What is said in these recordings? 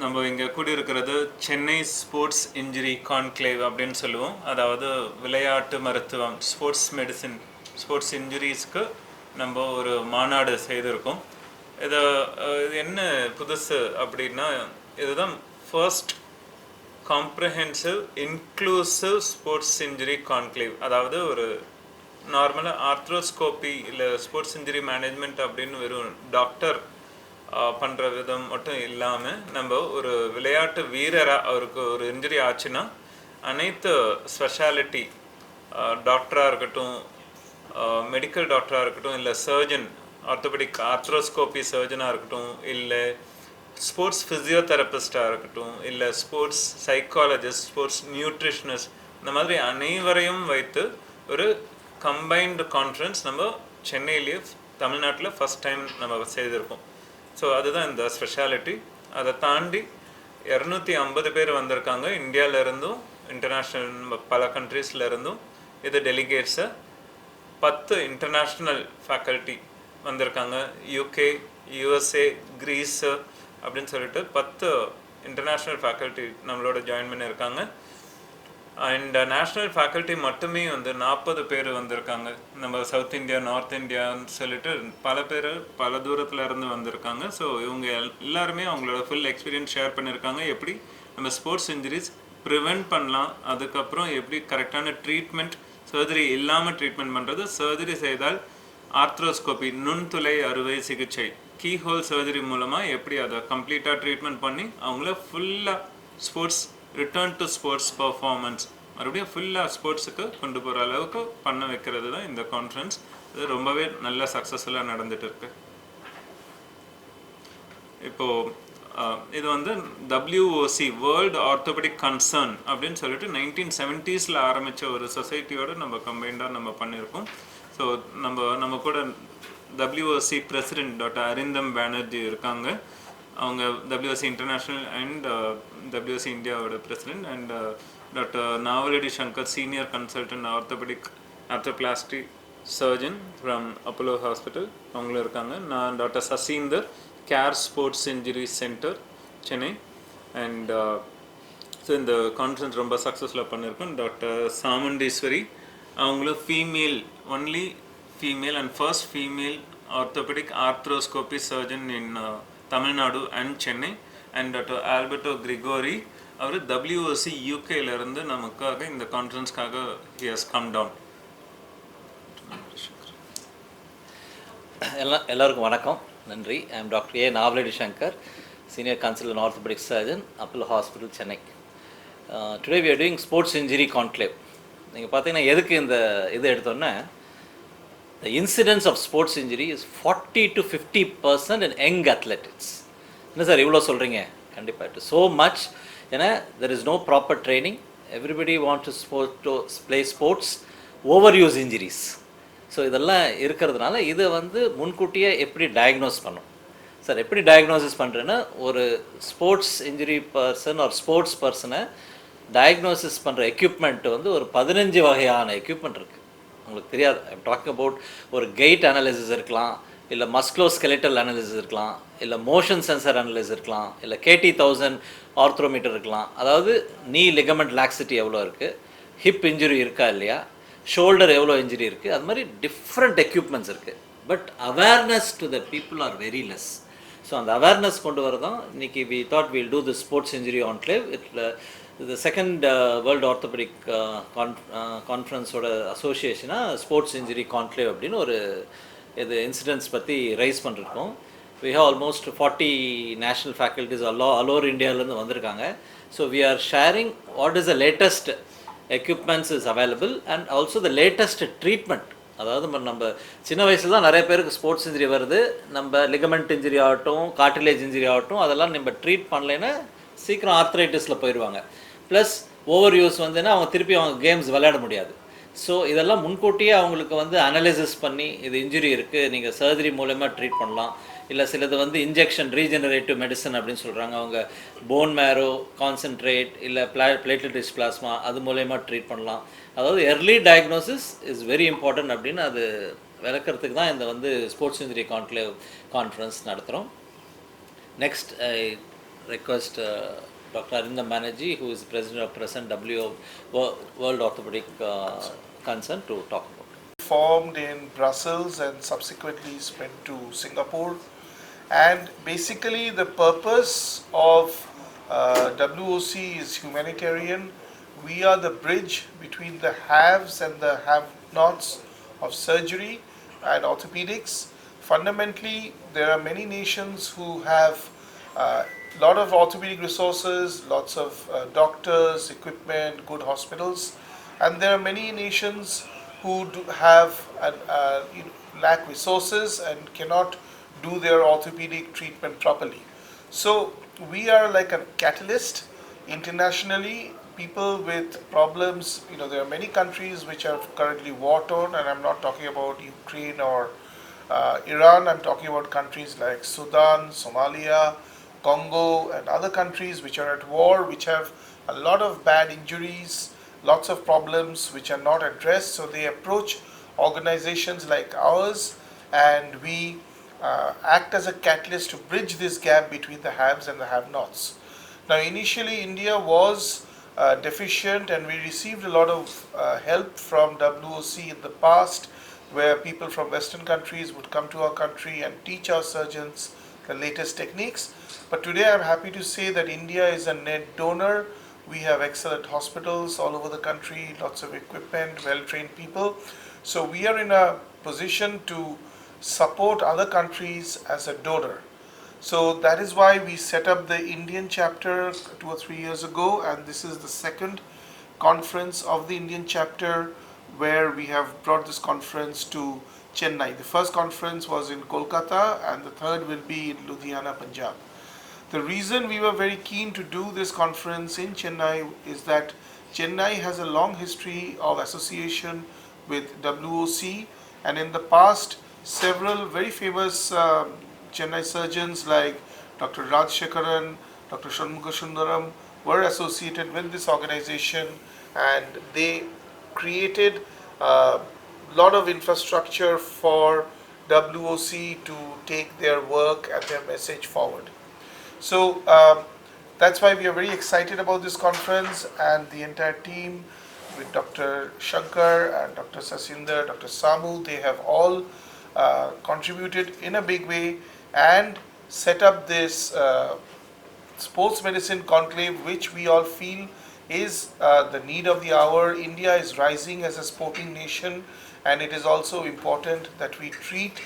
நம்ம இங்கே கூடியிருக்கிறது Chennai sports injury conclave அப்படின்னு சொல்லுவோம். அதாவது விளையாட்டு மருத்துவம், ஸ்போர்ட்ஸ் மெடிசின், ஸ்போர்ட்ஸ் இன்ஜுரிஸ்க்கு நம்ம ஒரு மாநாடு செய்திருக்கோம். இது என்ன புதுசு அப்படின்னா, இதுதான் first comprehensive inclusive sports injury conclave. அதாவது ஒரு நார்மலாக ஆர்த்ரோஸ்கோப்பி இல்லை ஸ்போர்ட்ஸ் இன்ஜுரி மேனேஜ்மெண்ட் அப்படின்னு வெறும் டாக்டர் பண்ணுற விதம் மட்டும் இல்லாமல், நம்ம ஒரு விளையாட்டு வீரராக அவருக்கு ஒரு இன்ஜுரி ஆச்சுன்னா அனைத்து ஸ்பெஷாலிட்டி டாக்டராக இருக்கட்டும், மெடிக்கல் டாக்டராக இருக்கட்டும், இல்லை சர்ஜன், ஆர்த்தோபெடிக் ஆர்த்ரோஸ்கோப்பி சர்ஜனாக இருக்கட்டும், இல்லை ஸ்போர்ட்ஸ் ஃபிசியோதெரபிஸ்டாக இருக்கட்டும், இல்லை ஸ்போர்ட்ஸ் சைக்காலஜிஸ்ட், ஸ்போர்ட்ஸ் நியூட்ரிஷனிஸ்ட், இந்த மாதிரி அனைவரையும் வைத்து ஒரு கம்பைன்டு கான்ஃபரன்ஸ் நம்ம சென்னையிலேயே தமிழ்நாட்டில் ஃபஸ்ட் டைம் நம்ம செய்திருக்கோம். ஸோ அதுதான் இந்த ஸ்பெஷாலிட்டி. அதை தாண்டி 250 பேர் வந்திருக்காங்க இந்தியாவிலேருந்தும், இன்டர்நேஷ்னல் பல கண்ட்ரீஸ்லேருந்தும். இது டெலிகேட்ஸை 10 இன்டர்நேஷ்னல் ஃபேக்கல்ட்டி வந்திருக்காங்க. யூகே, யூஎஸ்ஏ, கிரீஸு அப்படின்னு சொல்லிட்டு 10 இன்டர்நேஷ்னல் ஃபேக்கல்ட்டி நம்மளோட ஜாயின் பண்ணியிருக்காங்க. அண்ட் நேஷ்னல் ஃபேக்கல்ட்டி மட்டுமே 40 பேர் வந்திருக்காங்க. நம்ம சவுத் இந்தியா, நார்த் இந்தியான்னு சொல்லிட்டு பல பேர் பல தூரத்தில் இருந்து வந்திருக்காங்க. ஸோ இவங்க எல்லாருமே அவங்களோட ஃபுல் எக்ஸ்பீரியன்ஸ் ஷேர் பண்ணியிருக்காங்க. எப்படி நம்ம ஸ்போர்ட்ஸ் இன்ஜுரிஸ் ப்ரிவெண்ட் பண்ணலாம், அதுக்கப்புறம் எப்படி கரெக்டான ட்ரீட்மெண்ட், சர்ஜரி இல்லாமல் ட்ரீட்மெண்ட் பண்ணுறது, சர்ஜரி செய்தால் ஆர்த்ரோஸ்கோபி நுண்துளை அறுவை சிகிச்சை கீஹோல் சர்ஜரி மூலமாக எப்படி அதை கம்ப்ளீட்டாக ட்ரீட்மெண்ட் பண்ணி அவங்கள ஃபுல்லாக sports return to sports performance மறுபடியும் ஃபுல்லாக ஸ்போர்ட்ஸுக்கு கொண்டு போகிற அளவுக்கு பண்ண வைக்கிறது தான் இந்த கான்ஃபரன்ஸ். இது ரொம்பவே நல்ல சக்ஸஸ்ஃபுல்லாக நடந்துட்டு இருக்கு. இப்போது இது WOC வேர்ல்டு ஆர்த்தோபெடிக் கன்சர்ன் அப்படின்னு சொல்லிட்டு 1970s ஆரம்பித்த ஒரு சொசைட்டியோடு நம்ம கம்பைண்டாக நம்ம பண்ணியிருக்கோம். ஸோ நம்ம கூட WOC president doctor Arindam Banerjee இருக்காங்க. அவங்க WOC இன்டர்நேஷ்னல் அண்ட் WOC இந்தியாவோட president. And doctor Navaladi Shankar, senior consultant orthopaedic arthroplasty surgeon from Apollo hospital, அவங்களும் இருக்காங்க. நான் doctor Sasinder, care sports injury centre, Chennai. And so இந்த கான்ஃபரன்ஸ் ரொம்ப சக்ஸஸ்ஃபுல்லாக பண்ணியிருக்கோம். டாக்டர் சாமுண்டீஸ்வரி, அவங்களும் female, only female and first female orthopaedic arthroscopy surgeon in Tamil Nadu and Chennai. And doctor Alberto Gregory, அவர் WOC யூகேலேருந்து நமக்காக இந்த கான்ஃபரன்ஸ்க்காக ஹி ஹஸ் கம் டவுன். எல்லாருக்கும் வணக்கம், நன்றி. I am doctor A Navaladi Shankar, senior consultant orthopaedic surgeon, Apollo hospital, Chennai. Today we are doing sports injury conclave. நீங்கள் பார்த்தீங்கன்னா எதுக்கு இந்த இது எடுத்தோன்னே, the incidence of sports injury is 40 to 50% in young athletes. என்ன சார் இவ்வளோ சொல்கிறீங்க? கண்டிப்பாக so much. ஏன்னா there is no proper training. Everybody wants to play sports, overuse injuries. So இதெல்லாம் இருக்கிறதுனால இதை முன்கூட்டியே எப்படி டயக்னோஸ் பண்ணும் சார்? எப்படி டயக்னோசிஸ் பண்ணுறேன்னா, ஒரு ஸ்போர்ட்ஸ் இன்ஜுரி பர்சன் ஒரு ஸ்போர்ட்ஸ் பர்சனை டயக்னோசிஸ் பண்ணுற எக்யூப்மெண்ட் ஒரு 15 வகையான எக்யூப்மெண்ட் இருக்குது. உங்களுக்கு தெரியாது. ஐம் டாக்கிங் அபவுட் ஒரு கெயிட் அனாலிசிஸ் இருக்கலாம், இல்லை மஸ்க்லோஸ்கெலிட்டல் அனாலிசிஸ் இருக்கலாம், இல்லை மோஷன் சென்சர் அனாலிசிஸ் இருக்கலாம், இல்லை KT1000 ஆர்த்ரோமீட்டர் இருக்கலாம். அதாவது நீ லிகமெண்ட் லாக்ஸிட்டி எவ்வளோ இருக்குது, ஹிப் இன்ஜுரி இருக்கா இல்லையா, ஷோல்டர் எவ்வளோ இன்ஜுரி இருக்குது, அது மாதிரி டிஃப்ரெண்ட் எக்யூப்மெண்ட்ஸ் இருக்குது. But awareness to the people are very less. So அந்த அவேர்னஸ் கொண்டு வரதான் இன்றைக்கி we thought will do the sports injury conclave. இது செகண்ட் வேர்ல்டு ஆர்த்தோபெடிக் கான்ஃபரன்ஸோட அசோசியேஷனாக ஸ்போர்ட்ஸ் இன்ஜுரி கான்க்ளேவ் அப்படின்னு ஒரு இது இன்சிடென்ட்ஸ் பற்றி ரைஸ் பண்ணிருக்கோம். We have almost 40 national faculties all over இந்தியாவிலேருந்து வந்திருக்காங்க. So we are sharing what is the latest equipments is available and also the latest treatment. அதாவது நம்ம சின்ன வயசில் தான் நிறைய பேருக்கு ஸ்போர்ட்ஸ் இன்ஜுரி வருது. நம்ம லிகமெண்ட் இன்ஜுரி ஆகட்டும், கார்டிலேஜ் இன்ஜுரி ஆகட்டும், அதெல்லாம் நம்ம ட்ரீட் பண்ணலைன்னா சீக்கிரம் ஆர்த்ரைட்டிஸில் போயிடுவாங்க. ப்ளஸ் ஓவர் யூஸ் அவங்க திருப்பி அவங்க கேம்ஸ் விளையாட முடியாது. ஸோ இதெல்லாம் முன்கூட்டியே அவங்களுக்கு அனலைசிஸ் பண்ணி இது இன்ஜுரி இருக்குது, நீங்கள் சர்ஜரி மூலமா ட்ரீட் பண்ணலாம். இல்லை சிலது இன்ஜெக்ஷன் ரீஜெனரேட்டிவ் மெடிசன் அப்படின்னு சொல்கிறாங்க. அவங்க போன் மேரோ கான்சென்ட்ரேட் இல்லை பிளேட்லெட்-ரிச் பிளாஸ்மா அது மூலயமா ட்ரீட் பண்ணலாம். அதாவது early diagnosis is very important அப்படின்னு அது விளக்கிறதுக்கு தான் இந்த ஸ்போர்ட்ஸ் இன்ஜுரி கான்க்ளேவ் கான்ஃபரன்ஸ் நடத்துகிறோம். Next request Dr. Arindam Banerjee, who is President of present World Orthopaedic Concern, to talk about. Formed in Brussels and subsequently went to Singapore. And basically the purpose of WOC is humanitarian. We are the bridge between the haves and the have-nots of surgery and orthopedics. Fundamentally, there are many nations who have a lot of orthopedic resources, lots of doctors, equipment, good hospitals, and there are many nations who lack resources and cannot do their orthopedic treatment properly. So we are like a catalyst internationally. People with problems, there are many countries which are currently war torn, and I'm not talking about Ukraine or Iran. I'm talking about countries like Sudan, Somalia, Congo, and other countries which are at war, which have a lot of bad injuries, lots of problems which are not addressed. So they approach organizations like ours, and we act as a catalyst to bridge this gap between the haves and the have-nots. Now, initially, India was deficient, and we received a lot of help from WOC in the past, where people from Western countries would come to our country and teach our surgeons the latest techniques. But today, I'm happy to say that India is a net donor. We have excellent hospitals all over the country, lots of equipment, well-trained people. So we are in a position to support other countries as a donor. So that is why we set up the Indian chapter 2 or 3 years ago, and this is the second conference of the Indian chapter where we have brought this conference to Chennai. The first conference was in Kolkata, and the third will be in Ludhiana, Punjab. The reason we were very keen to do this conference in Chennai is that Chennai has a long history of association with WOC, and in the past several very famous Chennai surgeons like Dr. Rajshekaran, Dr. Shanmuga Sundaram were associated with this organization, and they created a lot of infrastructure for WOC to take their work and their message forward. So that's why we are very excited about this conference, and the entire team with Dr. Shankar and Dr. Sasinder, Dr. Samu, they have all contributed in a big way and set up this sports medicine conclave, which we all feel is the need of the hour. India is rising as a sporting nation, and it is also important that we treat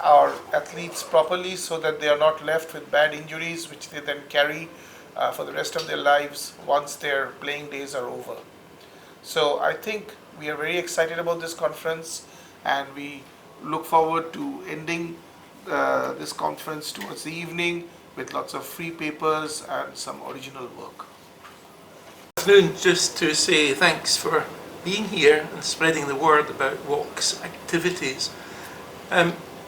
our athletes properly so that they are not left with bad injuries which they then carry for the rest of their lives once their playing days are over. So I think we are very excited about this conference, and we look forward to ending this conference towards the evening with lots of free papers and some original work. Good afternoon. Just to say thanks for being here and spreading the word about WOC's activities.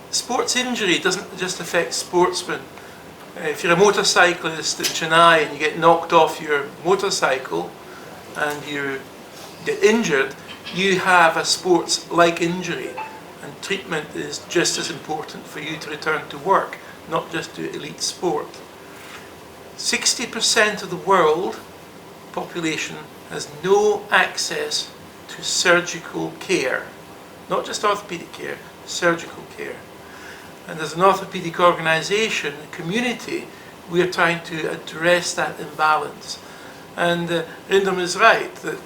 Sports injury doesn't just affect sportsmen. If you're a motorcyclist in Chennai and you get knocked off your motorcycle and you get injured, you have a sports-like injury, and treatment is just as important for you to return to work, not just to elite sport. 60% of the world population has no access to surgical care, not just orthopedic care, surgical care. And as an orthopedic organisation, a community, we are trying to address that imbalance. And Rindam is right that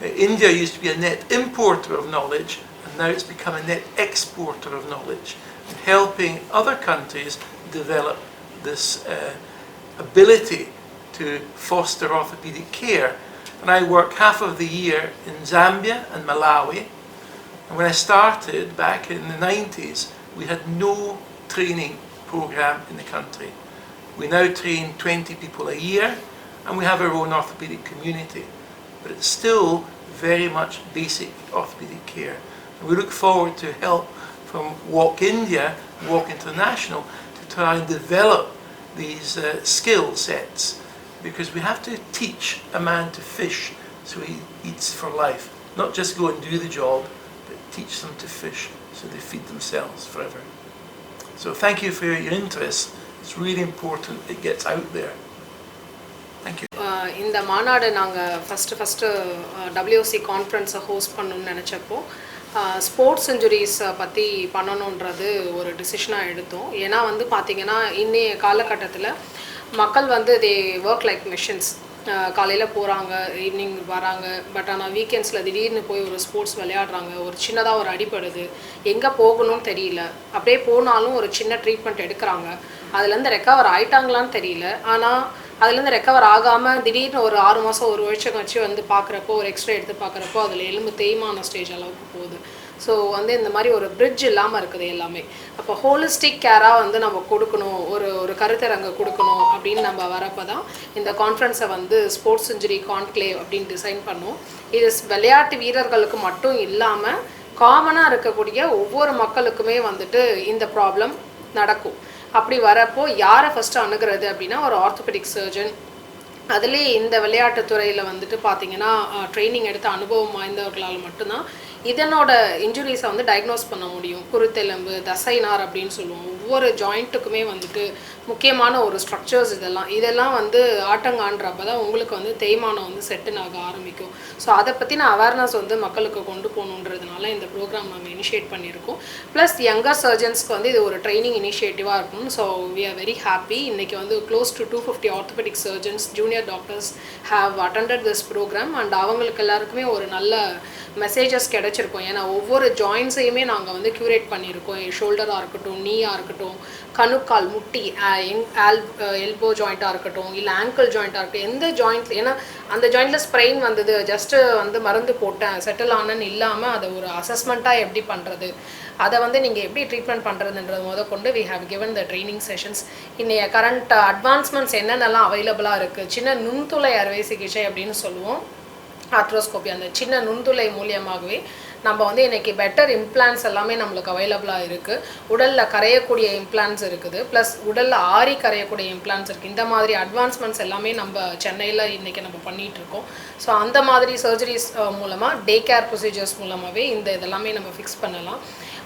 India used to be a net importer of knowledge, and now it's become a net exporter of knowledge, and helping other countries develop this ability to foster orthopedic care. And I work half of the year in Zambia and Malawi. And when I started back in the 90s, we had no training program in the country. We now train 20 people a year, and we have our own orthopedic community. But it's still very much basic orthopedic care. And we look forward to help from WOC India, WOC International, to try and develop these skill sets, because we have to teach a man to fish so he eats for life. Not just go and do the job, but teach them to fish so they feed themselves forever. So thank you for your interest. It's really important it gets out there. Thank you. இந்த மாநாடு நாங்கள் first WOC கான்ஃபரன்ஸை host பண்ணணும்னு நினச்சப்போ sports injuries பற்றி பண்ணணுன்றது ஒரு டிசிஷனாக எடுத்தோம். ஏன்னா வந்து பார்த்திங்கன்னா இன்னைய காலகட்டத்தில் மக்கள் வந்து தே ஒர்க் லைக் மெஷின்ஸ். காலையில் போகிறாங்க, ஈவினிங் வராங்க. பட் ஆனால் வீக்கெண்ட்ஸில் திடீர்னு போய் ஒரு ஸ்போர்ட்ஸ் விளையாடுறாங்க, ஒரு சின்னதாக ஒரு அடிப்படுது, எங்கே போகணும்னு தெரியல. அப்படியே போனாலும் ஒரு சின்ன ட்ரீட்மெண்ட் எடுக்கிறாங்க, அதுலேருந்து ரெக்கவர் ஆயிட்டாங்களான்னு தெரியல. ஆனால் அதுலேருந்து ரெக்கவர் ஆகாமல் திடீர்னு ஒரு 6 மாதம் 1 வருஷம் கழிச்சு வந்து பார்க்குறப்போ, ஒரு எக்ஸ்ரே எடுத்து பார்க்குறப்போ அதில் எலும்பு தேய்மான ஸ்டேஜ் அளவுக்கு போகுது. ஸோ வந்து இந்த மாதிரி ஒரு பிரிட்ஜ் இல்லாமல் இருக்குது எல்லாமே. அப்போ ஹோலிஸ்டிக் கேராக வந்து நம்ம கொடுக்கணும், ஒரு கருத்தரங்கு கொடுக்கணும் அப்படின்னு நம்ம வரப்போ தான் இந்த கான்ஃபரன்ஸை வந்து ஸ்போர்ட்ஸ் இன்ஜுரி கான்க்ளேவ் அப்படின்னு டிசைன் பண்ணோம். இது விளையாட்டு வீரர்களுக்கு மட்டும் இல்லாமல் காமனாக இருக்கக்கூடிய ஒவ்வொரு மக்களுக்குமே வந்துட்டு இந்த ப்ராப்ளம் நடக்கும். அப்படி வரப்போ யாரை ஃபஸ்ட்டு அணுகிறது அப்படின்னா ஒரு ஆர்த்தோபெடிக் சர்ஜன். அதுலேயே இந்த விளையாட்டுத்துறையில் வந்துட்டு பார்த்திங்கன்னா ட்ரைனிங் எடுத்த அனுபவம் வாய்ந்தவர்களால் மட்டும்தான் இதனோட இன்ஜுரிஸை வந்து டயக்னோஸ் பண்ண முடியும். குருத்தெலும்பு, தசைநார் அப்படின்னு சொல்லுவோம். ஒவ்வொரு ஜாயிண்ட்டுக்குமே வந்துட்டு முக்கியமான ஒரு ஸ்ட்ரக்சர்ஸ் இதெல்லாம் வந்து ஆட்டங்கான்றப்ப தான் உங்களுக்கு வந்து தேய்மானம் வந்து செட்டுன்னு ஆக ஆரம்பிக்கும். ஸோ அதை பற்றின அவேர்னஸ் வந்து மக்களுக்கு கொண்டு போகணுன்றதுனால இந்த ப்ரோக்ராம் நம்ம இனிஷியேட் பண்ணியிருக்கோம். ப்ளஸ் யங்கர் சர்ஜன்ஸ்க்கு வந்து இது ஒரு ட்ரைனிங் இனிஷியேட்டிவாக இருக்கும். So we are very happy. இன்றைக்கி வந்து close to 250 orthopaedic surgeons, junior doctors have attended this programme. And அவங்களுக்கு எல்லாருக்குமே ஒரு நல்ல மெசேஜஸ் கிடைச்சிருக்கோம். ஏன்னா ஒவ்வொரு ஜாயின்ஸையுமே நாங்கள் வந்து க்யூரேட் பண்ணியிருக்கோம். ஷோல்டராக இருக்கட்டும், நீயாக இருக்கட்டும், கணுக்கால், முட்டி, எல்போ ஜாயிண்ட்டாக இருக்கட்டும், இல்லை ஆங்கிள் ஜாயிண்ட்டாக இருக்கட்டும், எந்த ஜாயிண்ட், ஏன்னா அந்த ஜாயிண்டில் ஸ்ப்ரெயின் வந்தது, ஜஸ்ட்டு வந்து மருந்து போட்டேன் செட்டில் ஆனன்னு இல்லாமல் அதை ஒரு அசஸ்மெண்ட்டாக எப்படி பண்ணுறது, அதை வந்து நீங்கள் எப்படி ட்ரீட்மெண்ட் பண்ணுறதுன்றது கொண்டு we have given the training sessions. இன்றைய கரண்ட் அட்வான்ஸ்மெண்ட்ஸ் என்னென்னலாம் அவைலபிளாக இருக்குது, சின்ன நுண்துளை அறுவை சிகிச்சை அப்படின்னு சொல்லுவோம், ஆர்த்ரோஸ்கோபி. அந்த சின்ன நுண்துளை மூலியமாகவே நம்ம வந்து இன்றைக்கி பெட்டர் இம்ப்ளான்ஸ் எல்லாமே நம்மளுக்கு அவைலபிளாக இருக்குது. உடலில் கரையக்கூடிய இம்ப்ளான்ஸ் இருக்குது, ப்ளஸ் உடலில் ஆறி கரையக்கூடிய இம்ப்ளான்ஸ் இருக்குது. இந்த மாதிரி அட்வான்ஸ்மெண்ட்ஸ் எல்லாமே நம்ம சென்னையில் இன்றைக்கி நம்ம பண்ணிகிட்ருக்கோம். ஸோ அந்த மாதிரி சர்ஜரிஸ் மூலமாக, டே கேர் ப்ரொசீஜர்ஸ் மூலமாகவே இதெல்லாமே நம்ம ஃபிக்ஸ் பண்ணலாம்.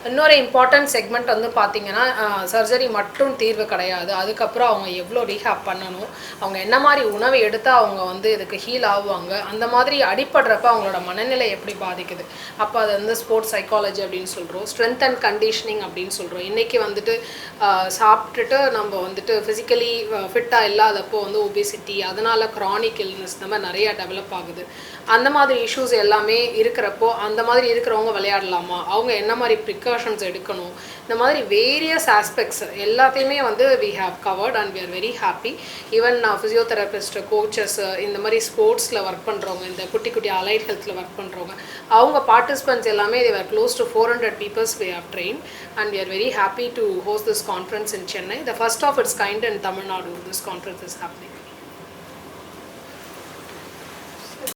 இன்னொரு இம்பார்ட்டன்ட் செக்மெண்ட் வந்து பார்த்திங்கன்னா சர்ஜரி மட்டும் தீர்வு கிடையாது. அதுக்கப்புறம் அவங்க எவ்வளோ ரீஹேப் பண்ணணும், அவங்க என்ன மாதிரி உணவு எடுத்தால் அவங்க வந்து இதுக்கு ஹீல் ஆகுவாங்க, அந்த மாதிரி அடிப்படுறப்ப அவங்களோட மனநிலை எப்படி பாதிக்குது, அப்போ அது வந்து ஸ்போர்ட்ஸ் சைக்காலஜி அப்படின்னு சொல்கிறோம். ஸ்ட்ரென்த் அண்ட் கண்டிஷனிங் அப்படின்னு சொல்கிறோம். இன்றைக்கி வந்துட்டு சாப்பிட்டுட்டு நம்ம வந்துட்டு ஃபிசிக்கலி ஃபிட்டாக இல்லாதப்போ வந்து ஒபிசிட்டி, அதனால் க்ரானிக் இல்னஸ் இந்த மாதிரி நிறையா டெவலப் ஆகுது. அந்த மாதிரி இஷ்யூஸ் எல்லாமே இருக்கிறப்போ அந்த மாதிரி இருக்கிறவங்க விளையாடலாமா, அவங்க என்ன மாதிரி ப்ரிகாஷன்ஸ் எடுக்கணும், இந்த மாதிரி வேரியஸ் ஆஸ்பெக்ட்ஸ் எல்லாத்தையுமே வந்து we have covered and we are very happy. Even physiotherapist, coaches, இந்த மாதிரி ஸ்போர்ட்ஸில் ஒர்க் பண்ணுறவங்க, இந்த குட்டி குட்டி அலைட் ஹெல்த்தில் ஒர்க் பண்ணுறவங்க, அவங்க பார்ட்டிசிபென்ட்ஸ் எல்லாமே they were close to 400 people we have trained, and we are very happy to host this conference in Chennai, the first of its kind in Tamil Nadu. This conference is happening.